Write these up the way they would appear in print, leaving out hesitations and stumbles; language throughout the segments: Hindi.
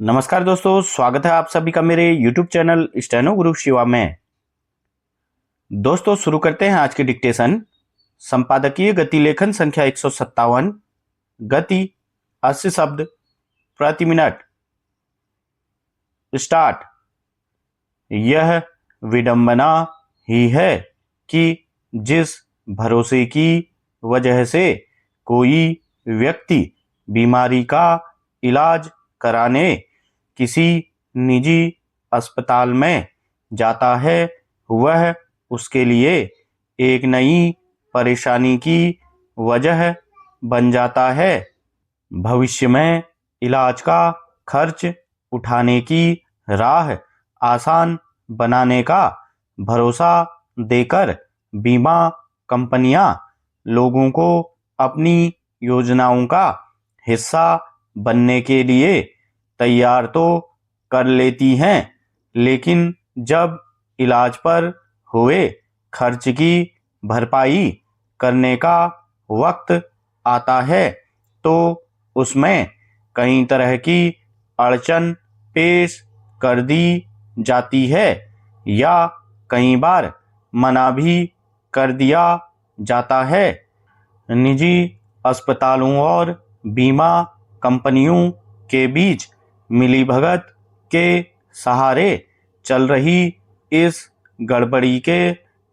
नमस्कार दोस्तों, स्वागत है आप सभी का मेरे YouTube चैनल स्टेनो गुरु शिवा में। दोस्तों शुरू करते हैं आज की डिक्टेशन। संपादकीय गति लेखन संख्या 157। गति 80 शब्द प्रति मिनट। स्टार्ट। यह विडंबना ही है कि जिस भरोसे की वजह से कोई व्यक्ति बीमारी का इलाज कराने किसी निजी अस्पताल में जाता है, वह उसके लिए एक नई परेशानी की वजह बन जाता है। भविष्य में इलाज का खर्च उठाने की राह आसान बनाने का भरोसा देकर बीमा कंपनियां लोगों को अपनी योजनाओं का हिस्सा बनने के लिए तैयार तो कर लेती हैं, लेकिन जब इलाज पर हुए खर्च की भरपाई करने का वक्त आता है तो उसमें कई तरह की अड़चन पेश कर दी जाती है या कई बार मना भी कर दिया जाता है। निजी अस्पतालों और बीमा कंपनियों के बीच मिलीभगत के सहारे चल रही इस गड़बड़ी के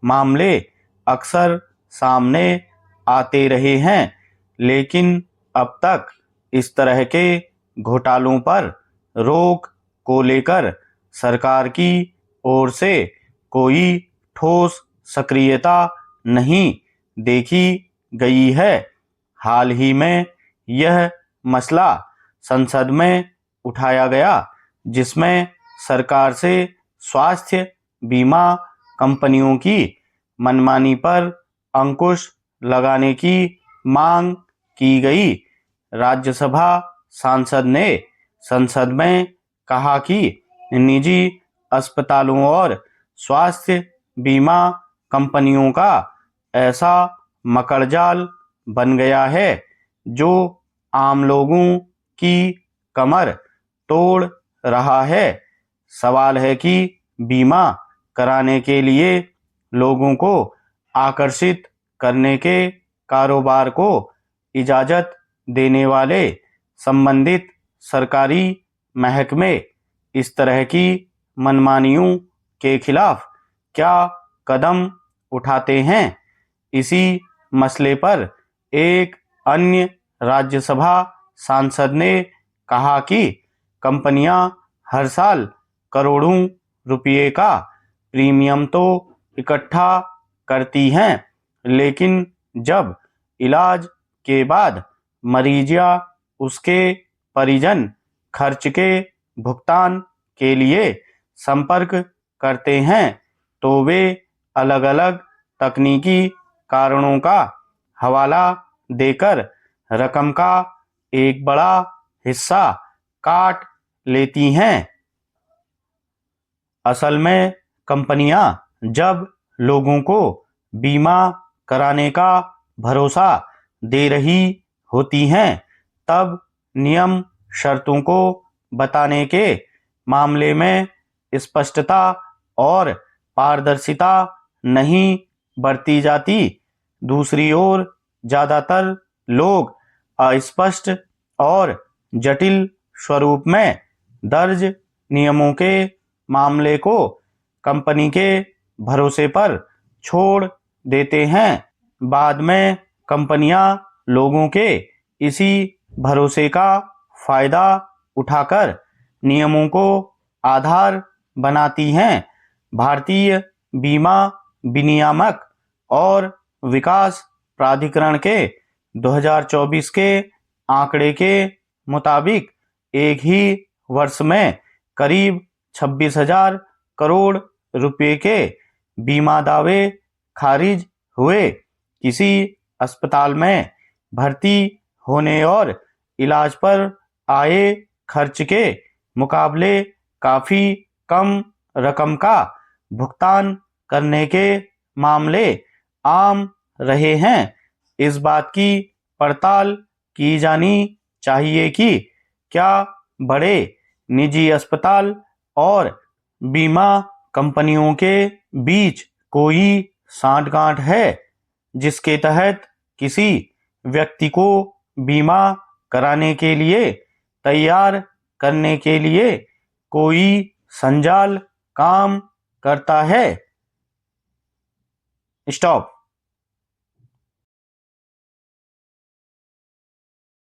मामले अक्सर सामने आते रहे हैं, लेकिन अब तक इस तरह के घोटालों पर रोक को लेकर सरकार की ओर से कोई ठोस सक्रियता नहीं देखी गई है। हाल ही में यह मसला संसद में उठाया गया, जिसमें सरकार से स्वास्थ्य बीमा कंपनियों की मनमानी पर अंकुश लगाने की मांग की गई। राज्यसभा सांसद ने संसद में कहा कि निजी अस्पतालों और स्वास्थ्य बीमा कंपनियों का ऐसा मकड़जाल बन गया है जो आम लोगों की कमर तोड़ रहा है। सवाल है कि बीमा कराने के लिए लोगों को आकर्षित करने के कारोबार को इजाजत देने वाले संबंधित सरकारी महकमे इस तरह की मनमानियों के खिलाफ क्या कदम उठाते हैं। इसी मसले पर एक अन्य राज्यसभा सांसद ने कहा कि कंपनियां हर साल करोड़ों रुपये का प्रीमियम तो इकट्ठा करती हैं, लेकिन जब इलाज के बाद मरीज या उसके परिजन खर्च के भुगतान के लिए संपर्क करते हैं तो वे अलग-अलग तकनीकी कारणों का हवाला देकर रकम का एक बड़ा हिस्सा काट लेती हैं। असल में कंपनियां जब लोगों को बीमा कराने का भरोसा दे रही होती हैं, तब नियम शर्तों को बताने के मामले में स्पष्टता और पारदर्शिता नहीं बरती जाती। दूसरी ओर ज्यादातर लोग अस्पष्ट और जटिल स्वरूप में दर्ज नियमों के मामले को कंपनी के भरोसे पर छोड़ देते हैं। बाद में कंपनियां लोगों के इसी भरोसे का फायदा उठाकर नियमों को आधार बनाती हैं। भारतीय बीमा विनियामक और विकास प्राधिकरण के 2024 के आंकड़े के मुताबिक एक ही वर्ष में करीब 26,000 करोड़ रुपए के बीमा दावे खारिज हुए। किसी अस्पताल में भर्ती होने और इलाज पर आए खर्च के मुकाबले काफी कम रकम का भुगतान करने के मामले आम रहे हैं। इस बात की पड़ताल की जानी चाहिए कि क्या बड़े निजी अस्पताल और बीमा कंपनियों के बीच कोई सांठगांठ है जिसके तहत किसी व्यक्ति को बीमा कराने के लिए तैयार करने के लिए कोई संजाल काम करता है। स्टॉप।